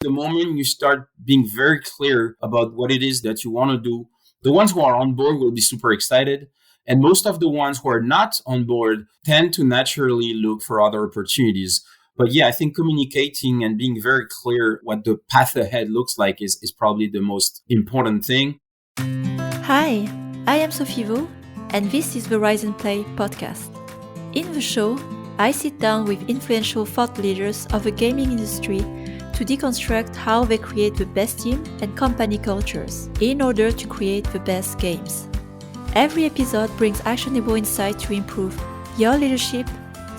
The moment you start being very clear about what it is that you want to do, the ones who are on board will be super excited. And most of the ones who are not on board tend to naturally look for other opportunities. But yeah, I think communicating and being very clear what the path ahead looks like is probably the most important thing. Hi, I am Sophie Vaux, and this is the Rise and Play podcast. In the show, I sit down with influential thought leaders of the gaming industry to deconstruct how they create the best team and company cultures in order to create the best games. Every episode brings actionable insight to improve your leadership,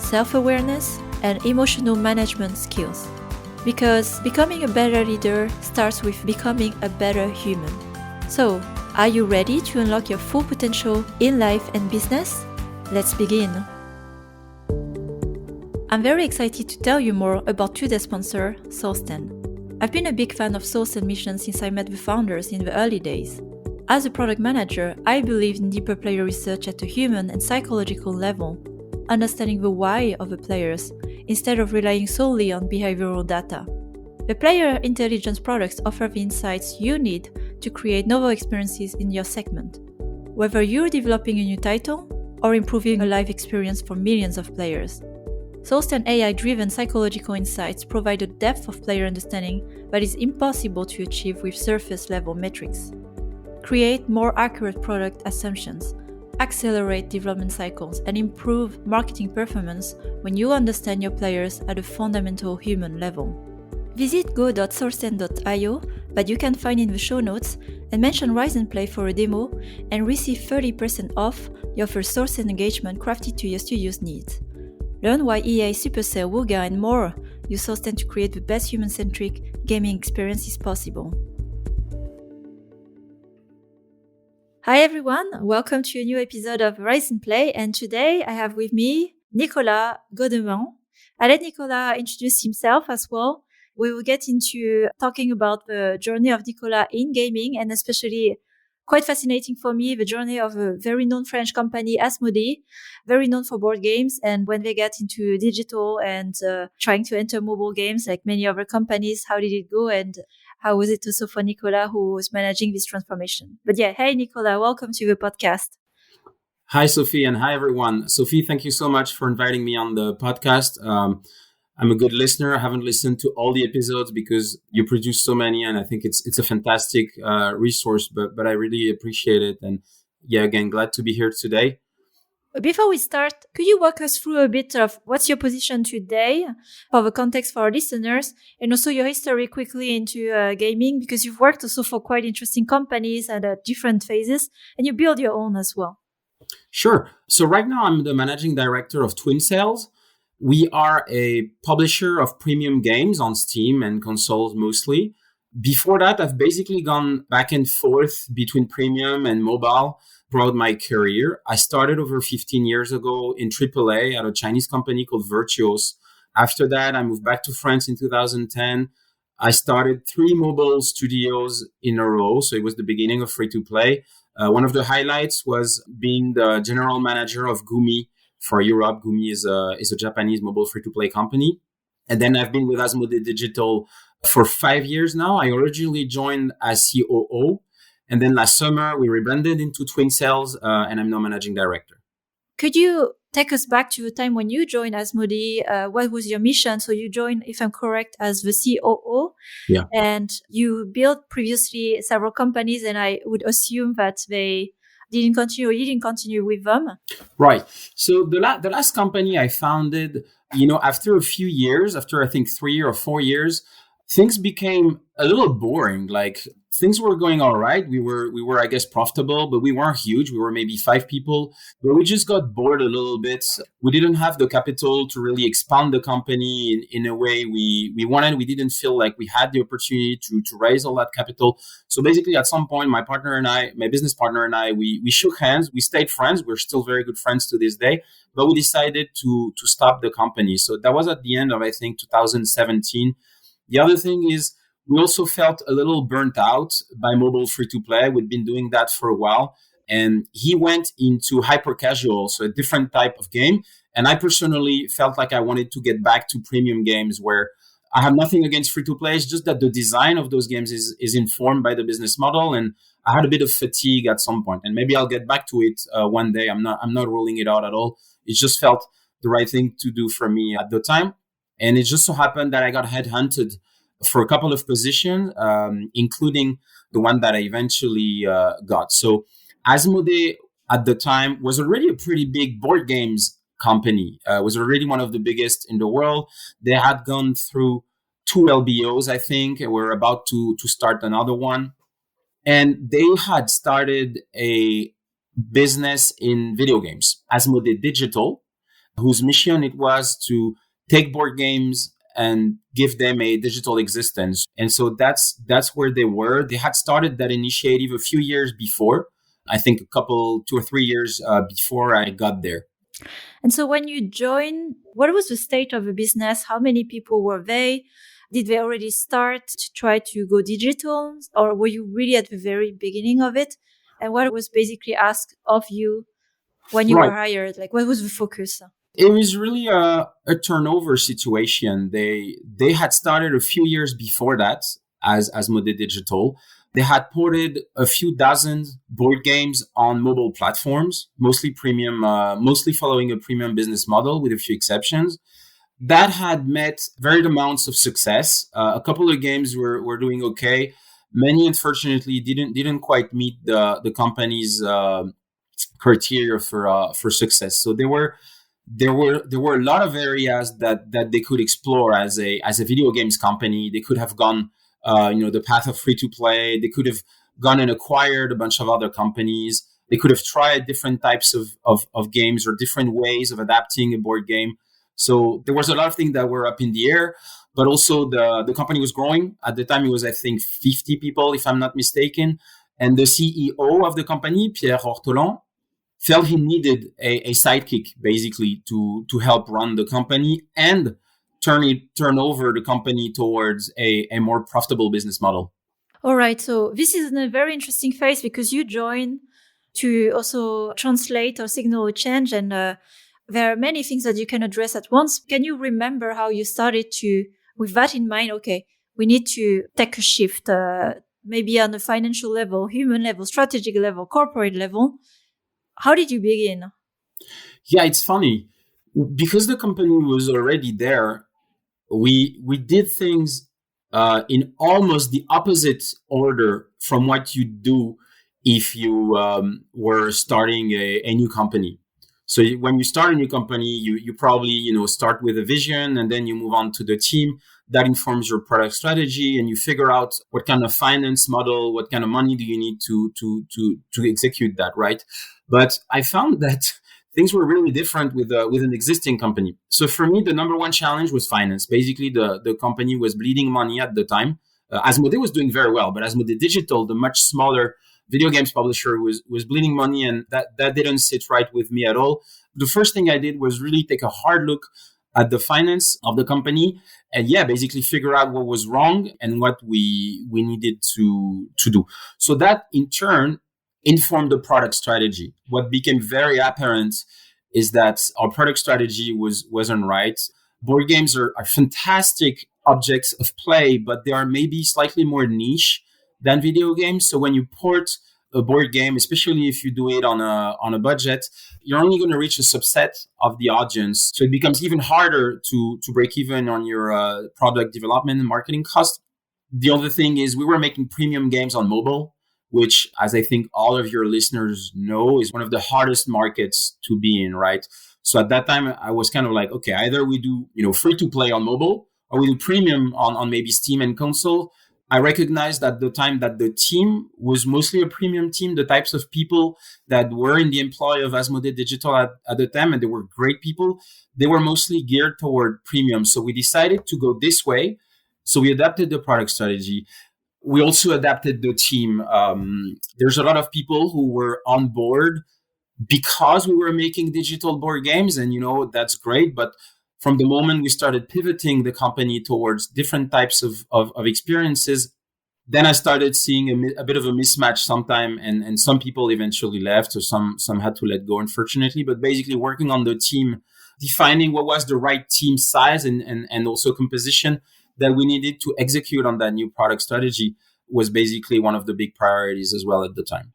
self-awareness, and emotional management skills. Because becoming a better leader starts with becoming a better human. So, are you ready to unlock your full potential in life and business? Let's begin. I'm very excited to tell you more about today's sponsor, Source10. I've been a big fan of Source10 Mission since I met the founders in the early days. As a product manager, I believe in deeper player research at a human and psychological level, understanding the why of the players instead of relying solely on behavioral data. The player intelligence products offer the insights you need to create novel experiences in your segment, whether you're developing a new title or improving a live experience for millions of players. Source10 AI-driven psychological insights provide a depth of player understanding that is impossible to achieve with surface-level metrics. Create more accurate product assumptions, accelerate development cycles, and improve marketing performance when you understand your players at a fundamental human level. Visit go.source10.io that you can find in the show notes and mention Rise and Play for a demo and receive 30% off your first Source10 engagement crafted to your studio's needs. Learn why EA, Supercell, Wooga, and more use Source10 to create the best human-centric gaming experiences possible. Hi everyone, welcome to a new episode of Rise and Play, and today I have with me Nicolas Godement. I'll let Nicolas introduce himself as well. We will get into talking about the journey of Nicolas in gaming, and especially quite fascinating for me, the journey of a very known French company, Asmodee, very known for board games. And when they get into digital and trying to enter mobile games like many other companies, how did it go? And how was it also for Nicolas, who was managing this transformation? But yeah, hey, Nicolas, welcome to the podcast. Hi, Sophie, and hi, everyone. Sophie, thank you so much for inviting me on the podcast. I'm a good listener. I haven't listened to all the episodes because you produce so many, and I think it's a fantastic resource, but I really appreciate it. And yeah, again, glad to be here today. Before we start, could you walk us through a bit of what's your position today for the context for our listeners, and also your history quickly into gaming, because you've worked also for quite interesting companies at different phases, and you build your own as well. Sure. So right now I'm the managing director of Twin Sales. We are a publisher of premium games on Steam and consoles mostly. Before that, I've basically gone back and forth between premium and mobile throughout my career. I started over 15 years ago in AAA at a Chinese company called Virtuos. After that, I moved back to France in 2010. I started 3 mobile studios in a row. So it was the beginning of free-to-play. One of the highlights was being the general manager of Gumi for Europe. Gumi is a Japanese mobile free-to-play company. And then I've been with Asmodee Digital for 5 years now. I originally joined as COO. And then last summer, we rebranded into Twin Sales, and I'm now managing director. Could you take us back to the time when you joined Asmodee? What was your mission? So you joined, if I'm correct, as the COO. Yeah. And you built previously several companies, and I would assume that they didn't continue, or you didn't continue with them. Right. So the last company I founded, after a few years, after I think 3 or 4 years, things became a little boring. Like things were going all right. We were, I guess, profitable, but we weren't huge. We were maybe 5 people, but we just got bored a little bit. We didn't have the capital to really expand the company in a way we wanted. We didn't feel like we had the opportunity to raise all that capital. So basically at some point, my business partner and I, we shook hands. We stayed friends. We're still very good friends to this day, but we decided to stop the company. So that was at the end of, I think, 2017. The other thing is we also felt a little burnt out by mobile free-to-play. We'd been doing that for a while. And he went into hyper-casual, so a different type of game. And I personally felt like I wanted to get back to premium games where I have nothing against free to play. It's just that the design of those games is informed by the business model, and I had a bit of fatigue at some point. And maybe I'll get back to it one day. I'm not ruling it out at all. It just felt the right thing to do for me at the time, and it just so happened that I got headhunted for a couple of positions, including the one that I eventually got. So Asmodee at the time was already a pretty big board games company, was already one of the biggest in the world. They had gone through 2 LBOs, I think, and were about to start another one. And they had started a business in video games, Asmodee Digital, whose mission it was to take board games and give them a digital existence. And so that's where they were. They had started that initiative a few years before, I think 2 or 3 years before I got there. And so when you joined, what was the state of the business? How many people were they? Did they already start to try to go digital, or were you really at the very beginning of it? And what was basically asked of you when you were hired? Like, what was the focus? It was really a turnover situation. They had started a few years before that as Asmodee Digital. They had ported a few dozen board games on mobile platforms, mostly premium, mostly following a premium business model with a few exceptions. That had met varied amounts of success. A couple of games were doing okay. Many, unfortunately, didn't quite meet the company's criteria for success. So there were a lot of areas that they could explore as a video games company. They could have gone the path of free to play. They could have gone and acquired a bunch of other companies. They could have tried different types of games or different ways of adapting a board game. So there was a lot of things that were up in the air, but also the company was growing. At the time, it was, I think, 50 people, if I'm not mistaken. And the CEO of the company, Pierre Hortolon, felt he needed a sidekick, basically, to help run the company and turn over the company towards a more profitable business model. All right. So this is a very interesting phase because you join to also translate or signal a change, and there are many things that you can address at once. Can you remember how you started to, with that in mind, okay, we need to take a shift, maybe on a financial level, human level, strategic level, corporate level? How did you begin? Yeah, it's funny. Because the company was already there, we did things in almost the opposite order from what you do if you were starting a new company. So when you start a new company, you probably start with a vision, and then you move on to the team that informs your product strategy, and you figure out what kind of finance model, what kind of money do you need to execute that, right? But I found that things were really different with an existing company. So for me, the number one challenge was finance. Basically, the company was bleeding money at the time. Asmodee was doing very well, but Asmodee Digital, the much smaller video games publisher, was bleeding money, and that didn't sit right with me at all. The first thing I did was really take a hard look at the finance of the company, and basically figure out what was wrong and what we needed to do. So that in turn informed the product strategy. What became very apparent is that our product strategy wasn't right. Board games are fantastic objects of play, but they are maybe slightly more niche than video games. So when you port a board game, especially if you do it on a budget, you're only going to reach a subset of the audience. So it becomes even harder to break even on your product development and marketing costs. The other thing is we were making premium games on mobile, which, as I think all of your listeners know, is one of the hardest markets to be in, right? So at that time, I was kind of like, okay, either we do, free to play on mobile, or we do premium on maybe Steam and console. I recognized at the time that the team was mostly a premium team, the types of people that were in the employ of Asmodee Digital at the time, and they were great people. They were mostly geared toward premium. So we decided to go this way. So we adapted the product strategy. We also adapted the team. There's a lot of people who were on board because we were making digital board games, and that's great. But from the moment we started pivoting the company towards different types of experiences, then I started seeing a bit of a mismatch sometime, and some people eventually left, or some had to let go, unfortunately. But basically working on the team, defining what was the right team size and also composition, that we needed to execute on that new product strategy was basically one of the big priorities as well at the time.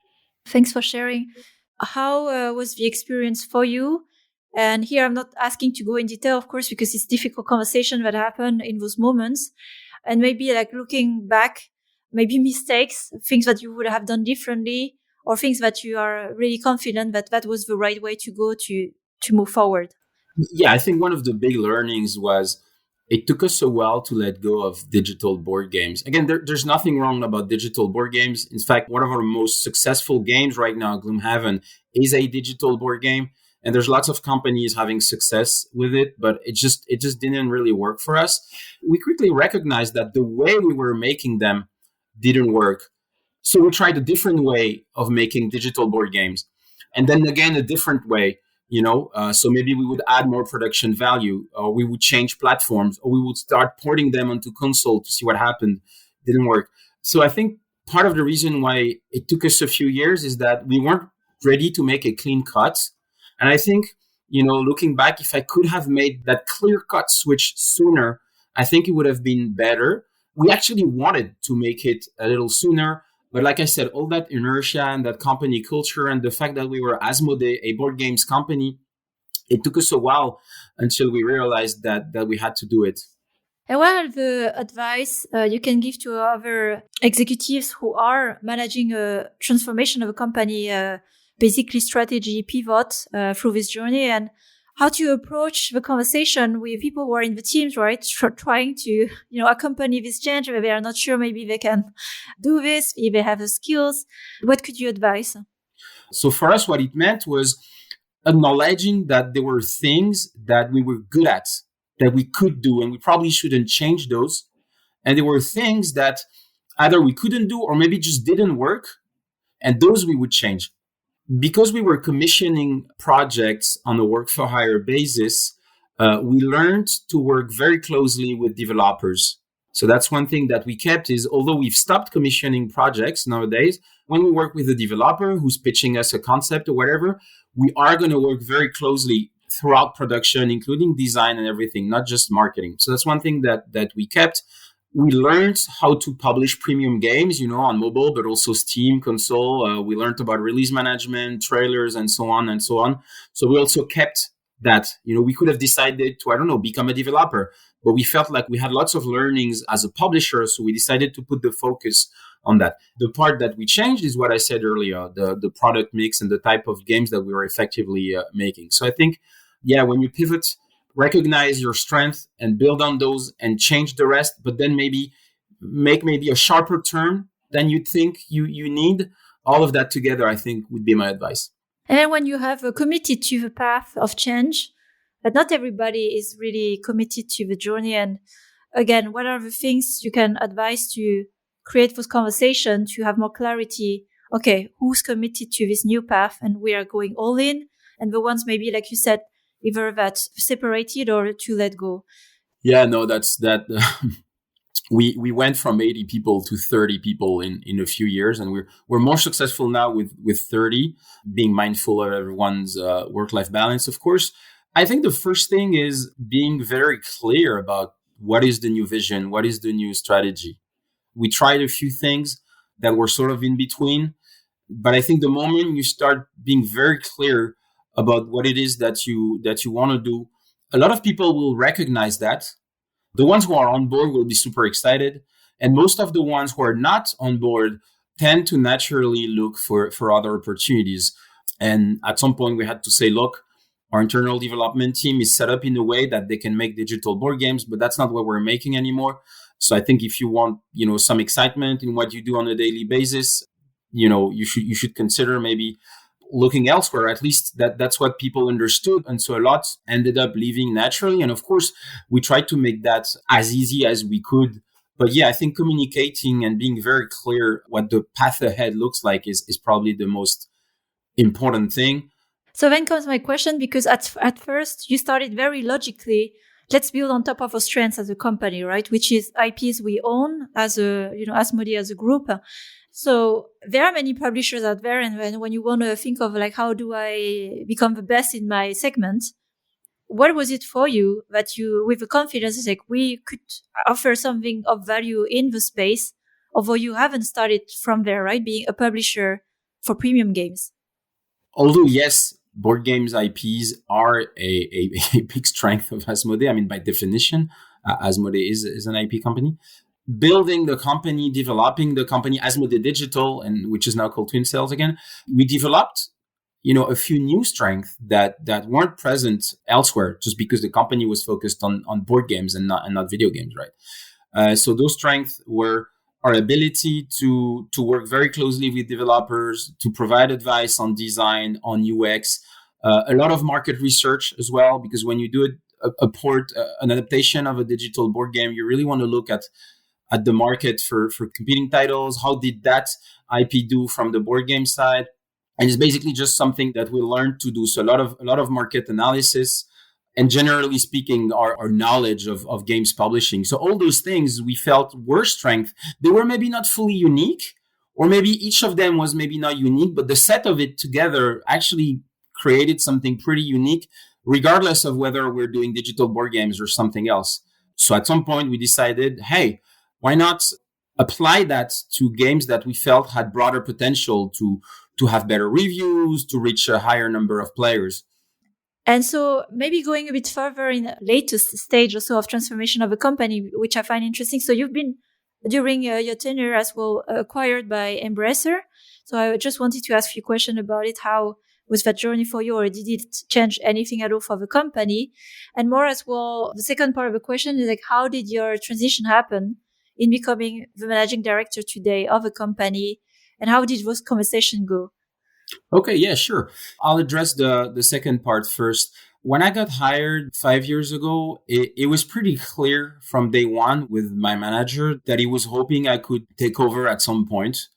Thanks for sharing. How was the experience for you? And here I'm not asking to go in detail, of course, because it's difficult conversation that happen in those moments. And maybe like looking back, maybe mistakes, things that you would have done differently, or things that you are really confident that that was the right way to go to move forward. Yeah, I think one of the big learnings was it took us a while to let go of digital board games. Again, there's nothing wrong about digital board games. In fact, one of our most successful games right now, Gloomhaven, is a digital board game. And there's lots of companies having success with it, but it just didn't really work for us. We quickly recognized that the way we were making them didn't work. So we tried a different way of making digital board games. And then again, a different way, so maybe we would add more production value, or we would change platforms, or we would start porting them onto console to see what happened. Didn't work. So I think part of the reason why it took us a few years is that we weren't ready to make a clean cut. And I think, looking back, if I could have made that clear cut switch sooner, I think it would have been better. We actually wanted to make it a little sooner. But like I said, all that inertia and that company culture and the fact that we were Asmodee, a board games company, it took us a while until we realized that we had to do it. And what are the advice you can give to other executives who are managing a transformation of a company, basically strategy pivot through this journey, and how to approach the conversation with people who are in the teams, right? Trying to, accompany this change. They are not sure maybe they can do this, if they have the skills. What could you advise? So for us, what it meant was acknowledging that there were things that we were good at, that we could do, and we probably shouldn't change those. And there were things that either we couldn't do or maybe just didn't work, and those we would change. Because we were commissioning projects on a work for hire basis, we learned to work very closely with developers. So that's one thing that we kept is, although we've stopped commissioning projects nowadays, when we work with a developer who's pitching us a concept or whatever, we are going to work very closely throughout production, including design and everything, not just marketing. So that's one thing that we kept. We learned how to publish premium games, on mobile, but also Steam, console. We learned about release management, trailers, and so on and so on. So we also kept that. We could have decided to, become a developer, but we felt like we had lots of learnings as a publisher. So we decided to put the focus on that. The part that we changed is what I said earlier, the product mix and the type of games that we were effectively making. So I think, when you pivot, recognize your strength and build on those and change the rest, but then maybe make a sharper turn than you think you need. All of that together, I think, would be my advice. And then when you have committed to the path of change, but not everybody is really committed to the journey. And again, what are the things you can advise to create this conversation, to have more clarity? Okay, who's committed to this new path and we are going all in? And the ones maybe, like you said, either that separated or to let go. Yeah, no, that's that. We went from 80 people to 30 people in a few years, and we're more successful now with 30, being mindful of everyone's work-life balance, of course. I think the first thing is being very clear about what is the new vision, what is the new strategy. We tried a few things that were sort of in between, but I think the moment you start being very clear about what it is that you want to do, a lot of people will recognize that. The ones who are on board will be super excited. And most of the ones who are not on board tend to naturally look for other opportunities. And at some point we had to say, look, our internal development team is set up in a way that they can make digital board games, but that's not what we're making anymore. So I think if you want, some excitement in what you do on a daily basis, you should consider maybe looking elsewhere. At least that's what people understood. And so a lot ended up leaving naturally. And of course, we tried to make that as easy as we could. But I think communicating and being very clear what the path ahead looks like is probably the most important thing. So then comes my question, because at first you started very logically. Let's build on top of our strengths as a company, right? Which is IPs we own as Asmodee as a group. So there are many publishers out there, and when you want to think of how do I become the best in my segment, what was it for you that you, with the confidence, is like we could offer something of value in the space, although you haven't started from there, right? Being a publisher for premium games. Although, yes, board games IPs are a big strength of Asmodee. I mean, by definition, Asmodee is an IP company. Building the company, developing the company, Asmodee Digital, and which is now called Twin Cells again, we developed, a few new strengths that weren't present elsewhere, just because the company was focused on board games and not video games, right? So those strengths were our ability to work very closely with developers, to provide advice on design, on UX, a lot of market research as well, because when you do a port, an adaptation of a digital board game, you really want to look at the market for competing titles. How did that IP do from the board game side? And it's basically just something that we learned to do. So a lot of market analysis, and generally speaking, our knowledge of games publishing. So all those things we felt were strength. They were maybe not fully unique, or maybe each of them was maybe not unique, but the set of it together actually created something pretty unique, regardless of whether we're doing digital board games or something else. So at some point we decided, hey, why not apply that to games that we felt had broader potential to have better reviews, to reach a higher number of players. And so maybe going a bit further in the latest stage also of transformation of a company, which I find interesting. So you've been, during your tenure as well, acquired by Embracer. So I just wanted to ask you a question about it. How was that journey for you, or did it change anything at all for the company? And more as well, the second part of the question is like, how did your transition happen in becoming the managing director today of a company? And how did those conversations go? Okay, yeah, sure. I'll address the second part first. When I got hired 5 years ago, it was pretty clear from day one with my manager that he was hoping I could take over at some point.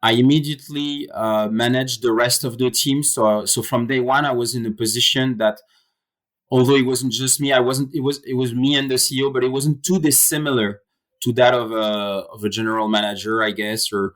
I immediately managed the rest of the team. So from day one, I was in a position that, although it wasn't just me, it was me and the CEO, but it wasn't too dissimilar to that of a general manager, I guess, or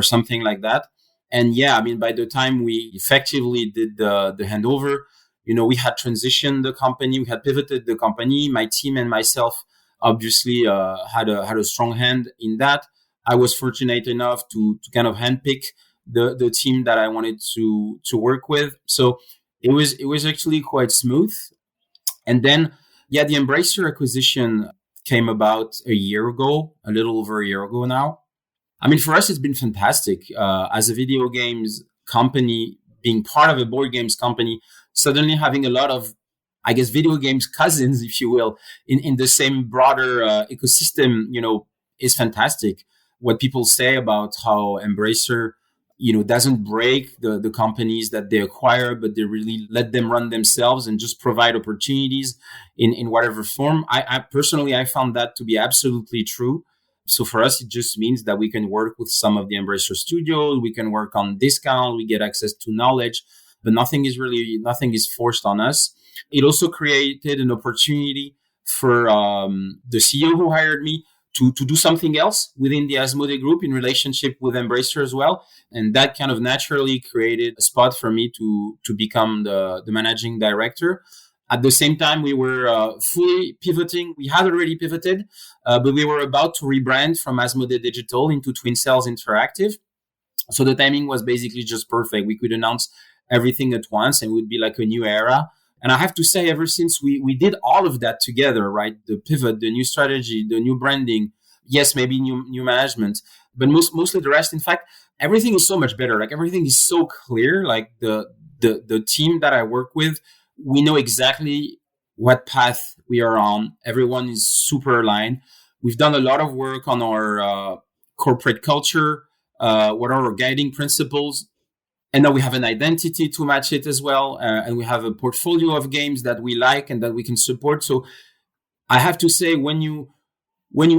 something like that. And yeah, I mean, by the time we effectively did the handover, we had transitioned the company, we had pivoted the company. My team and myself obviously had a strong hand in that. I was fortunate enough to kind of handpick the team that I wanted to work with. So it was actually quite smooth. And then, yeah, the Embracer acquisition came about a little over a year ago now. I mean, for us, it's been fantastic. As a video games company, being part of a board games company, suddenly having a lot of, I guess, video games cousins, if you will, in the same broader ecosystem, is fantastic. What people say about how Embracer, doesn't break the companies that they acquire, but they really let them run themselves and just provide opportunities in whatever form. I personally, I found that to be absolutely true. So for us, it just means that we can work with some of the Embracer studios. We can work on discount. We get access to knowledge, but nothing is forced on us. It also created an opportunity for the CEO who hired me to do something else within the Asmodee group in relationship with Embracer as well. And that kind of naturally created a spot for me to become the managing director. At the same time, we were fully pivoting. We had already pivoted, but we were about to rebrand from Asmodee Digital into Twin Cells Interactive. So the timing was basically just perfect. We could announce everything at once and it would be like a new era. And I have to say, ever since we did all of that together, right? The pivot, the new strategy, the new branding, yes, maybe new management, but mostly the rest. In fact, everything is so much better. Like everything is so clear. Like the team that I work with, we know exactly what path we are on. Everyone is super aligned. We've done a lot of work on our corporate culture, what are our guiding principles. And now we have an identity to match it as well. And we have a portfolio of games that we like and that we can support. So I have to say, when you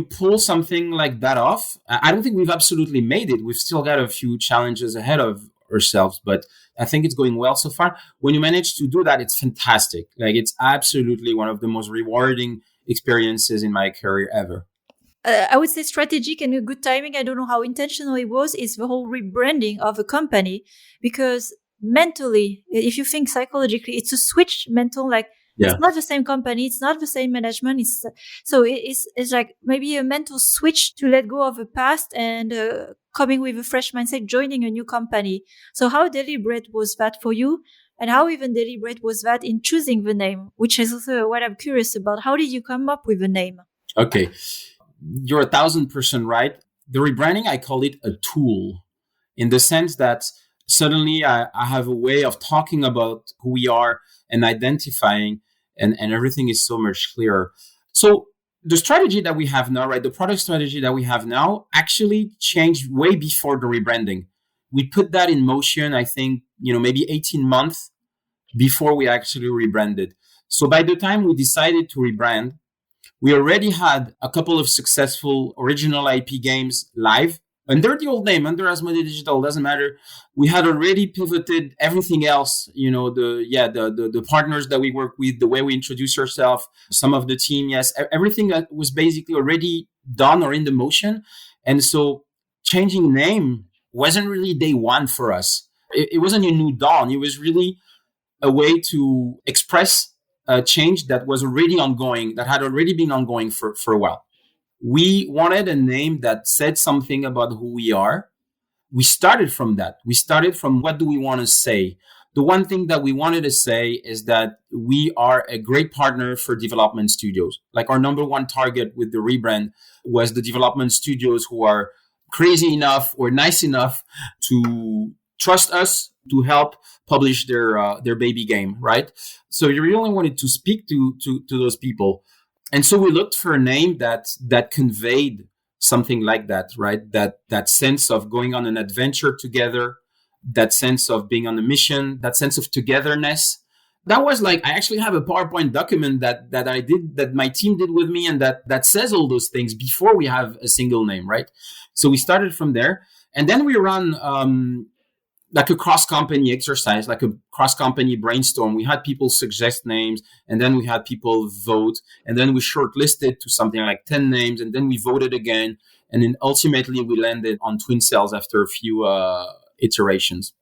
pull something like that off, I don't think we've absolutely made it. We've still got a few challenges ahead of ourselves, but I think it's going well so far. When you manage to do that, it's fantastic. Like it's absolutely one of the most rewarding experiences in my career ever. I would say strategic and a good timing. I don't know how intentional it was, is the whole rebranding of a company, because mentally, if you think psychologically, it's a switch mental, like Yeah. It's not the same company. It's not the same management. It's like maybe a mental switch to let go of the past and coming with a fresh mindset, joining a new company. So how deliberate was that for you? And how even deliberate was that in choosing the name, which is also what I'm curious about. How did you come up with the name? Okay. You're 1,000% right. The rebranding, I call it a tool in the sense that suddenly I have a way of talking about who we are and identifying, and everything is so much clearer. So the strategy that we have now, right, the product strategy that we have now actually changed way before the rebranding. We put that in motion, I think, maybe 18 months before we actually rebranded. So by the time we decided to rebrand, we already had a couple of successful original IP games live under the old name, under Asmodee Digital, doesn't matter. We had already pivoted everything else, the partners that we work with, the way we introduce ourselves, some of the team, yes, everything that was basically already done or in the motion. And so changing name wasn't really day one for us. It wasn't a new dawn. It was really a way to express a change that was already ongoing, that had already been ongoing for a while. We wanted a name that said something about who we are. We started from that. We started from what do we want to say? The one thing that we wanted to say is that we are a great partner for development studios. Like our number one target with the rebrand was the development studios who are crazy enough or nice enough to trust us to help publish their baby game, right? So you really wanted to speak to those people. And so we looked for a name that conveyed something like that, right? That sense of going on an adventure together, that sense of being on a mission, that sense of togetherness. That was like, I actually have a PowerPoint document that I did, that my team did with me, and that says all those things before we have a single name, right? So we started from there. And then we run like a cross-company exercise, like a cross-company brainstorm. We had people suggest names, and then we had people vote, and then we shortlisted to something like 10 names, and then we voted again. And then ultimately we landed on Twin Cells after a few iterations.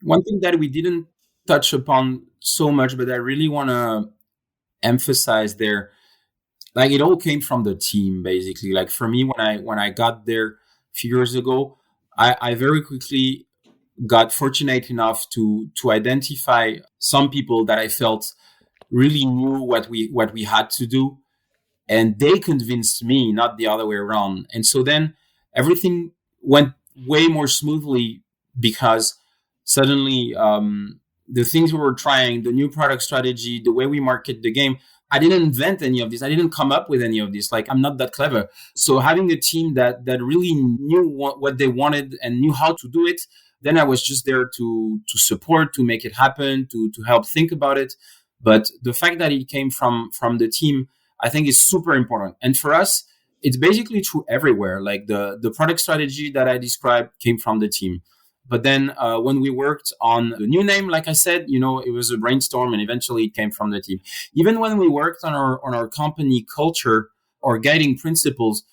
One thing that we didn't touch upon so much, but I really want to emphasize there, like it all came from the team, basically. Like for me, when I got there a few years ago, I very quickly got fortunate enough to identify some people that I felt really knew what we had to do, and they convinced me, not the other way around. And so then everything went way more smoothly because suddenly the things we were trying, the new product strategy, the way we market the game, I didn't invent any of this. I didn't come up with any of this. Like, I'm not that clever. So having a team that really knew what they wanted and knew how to do it, then I was just there to support, to make it happen, to help think about it. But the fact that it came from the team, I think is super important. And for us, it's basically true everywhere. Like the product strategy that I described came from the team. But then when we worked on the new name, like I said, it was a brainstorm, and eventually it came from the team. Even when we worked on our company culture or guiding principles,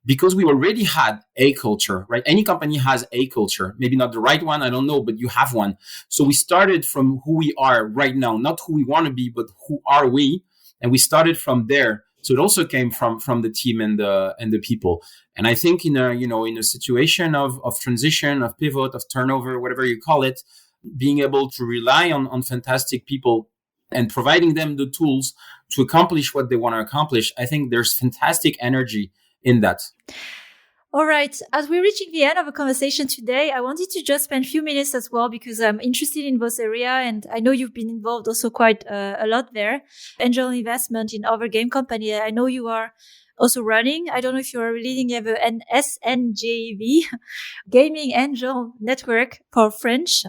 because we already had a culture, right? Any company has a culture, maybe not the right one, I don't know, but you have one. So we started from who we are right now, not who we want to be, but who are we? And we started from there. So it also came from the team and the people. And I think in a situation of transition, of pivot, of turnover, whatever you call it, being able to rely on fantastic people and providing them the tools to accomplish what they want to accomplish, I think there's fantastic energy in that. All right. As we're reaching the end of the conversation today, I wanted to just spend a few minutes as well, because I'm interested in this area, and I know you've been involved also quite a lot there. Angel investment in other game company. I know you are also running. I don't know if you are leading ever an SNJV, Gaming Angel Network for French.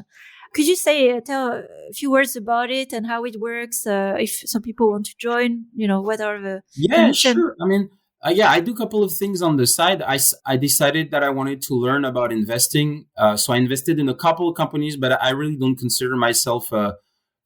Could you tell a few words about it and how it works? If some people want to join, what are the conditions? Sure. I mean, I do a couple of things on the side. I decided that I wanted to learn about investing. So I invested in a couple of companies, but I really don't consider myself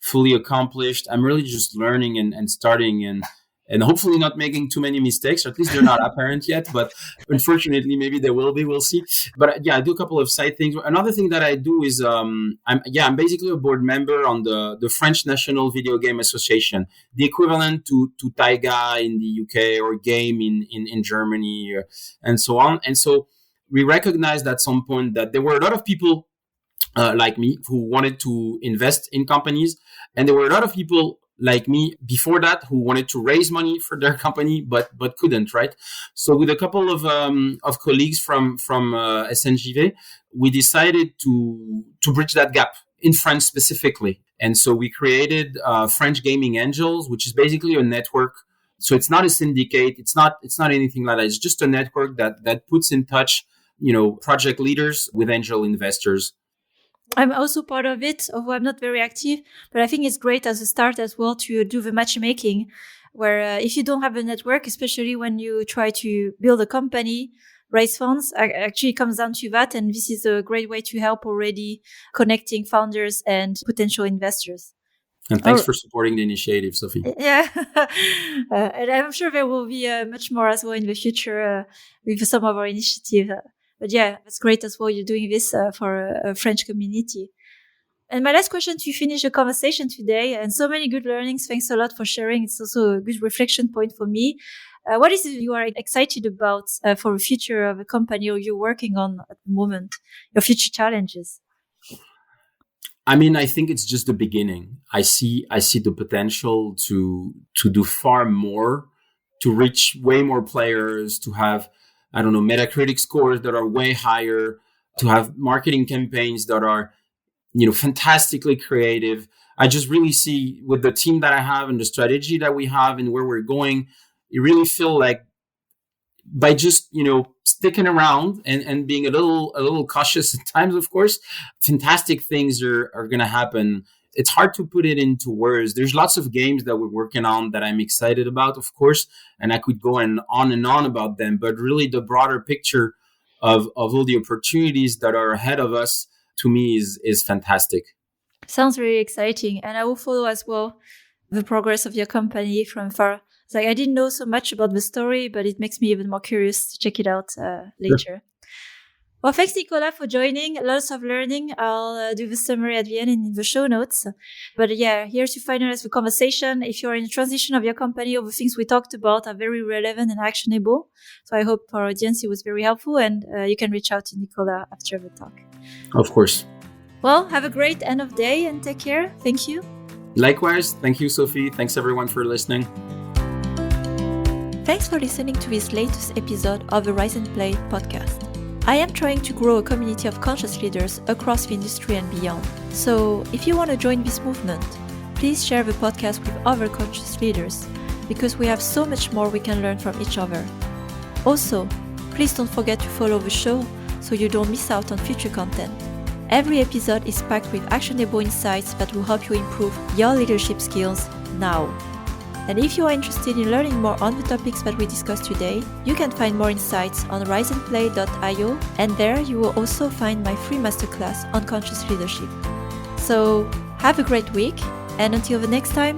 fully accomplished. I'm really just learning and starting. and hopefully not making too many mistakes, or at least they're not apparent yet. But unfortunately, maybe there will be. We'll see. But yeah, I do a couple of side things. Another thing that I do is I'm basically a board member on the French National Video Game Association, the equivalent to Taiga in the UK or Game in Germany, and so on. And so we recognized at some point that there were a lot of people like me who wanted to invest in companies, and there were a lot of people like me before that who wanted to raise money for their company but couldn't, right? So with a couple of colleagues from SNJV, we decided to bridge that gap in France specifically. And so we created French Gaming Angels, which is basically a network. So it's not a syndicate, it's not anything like that. It's just a network that puts in touch, project leaders with angel investors. I'm also part of it, although I'm not very active, but I think it's great as a start as well to do the matchmaking, where if you don't have a network, especially when you try to build a company, raise funds, actually comes down to that. And this is a great way to help already connecting founders and potential investors. And thanks for supporting the initiative, Sophie. Yeah. And I'm sure there will be much more as well in the future with some of our initiatives. But yeah, it's great as well. You're doing this for a French community. And my last question to finish the conversation today, and so many good learnings. Thanks a lot for sharing. It's also a good reflection point for me. What is it you are excited about for the future of a company or you're working on at the moment, your future challenges? I mean, I think it's just the beginning. I see the potential to do far more, to reach way more players, to have, I don't know, Metacritic scores that are way higher, to have marketing campaigns that are, fantastically creative. I just really see with the team that I have and the strategy that we have and where we're going, you really feel like by just, sticking around and being a little cautious at times, of course, fantastic things are going to happen. It's hard to put it into words. There's lots of games that we're working on that I'm excited about, of course, and I could go on and on about them. But really, the broader picture of all the opportunities that are ahead of us, to me, is fantastic. Sounds really exciting. And I will follow as well the progress of your company from far. It's like I didn't know so much about the story, but it makes me even more curious to check it out later. Sure. Well, thanks, Nicolas, for joining. Lots of learning. I'll do the summary at the end in the show notes. But yeah, here to finalize the conversation. If you're in the transition of your company, all the things we talked about are very relevant and actionable. So I hope for our audience it was very helpful, and you can reach out to Nicolas after the talk. Of course. Well, have a great end of day and take care. Thank you. Likewise. Thank you, Sophie. Thanks, everyone, for listening. Thanks for listening to this latest episode of the Rise and Play podcast. I am trying to grow a community of conscious leaders across the industry and beyond. So if you want to join this movement, please share the podcast with other conscious leaders, because we have so much more we can learn from each other. Also, please don't forget to follow the show so you don't miss out on future content. Every episode is packed with actionable insights that will help you improve your leadership skills now. And if you are interested in learning more on the topics that we discussed today, you can find more insights on riseandplay.io, and there you will also find my free masterclass on conscious leadership. So have a great week, and until the next time,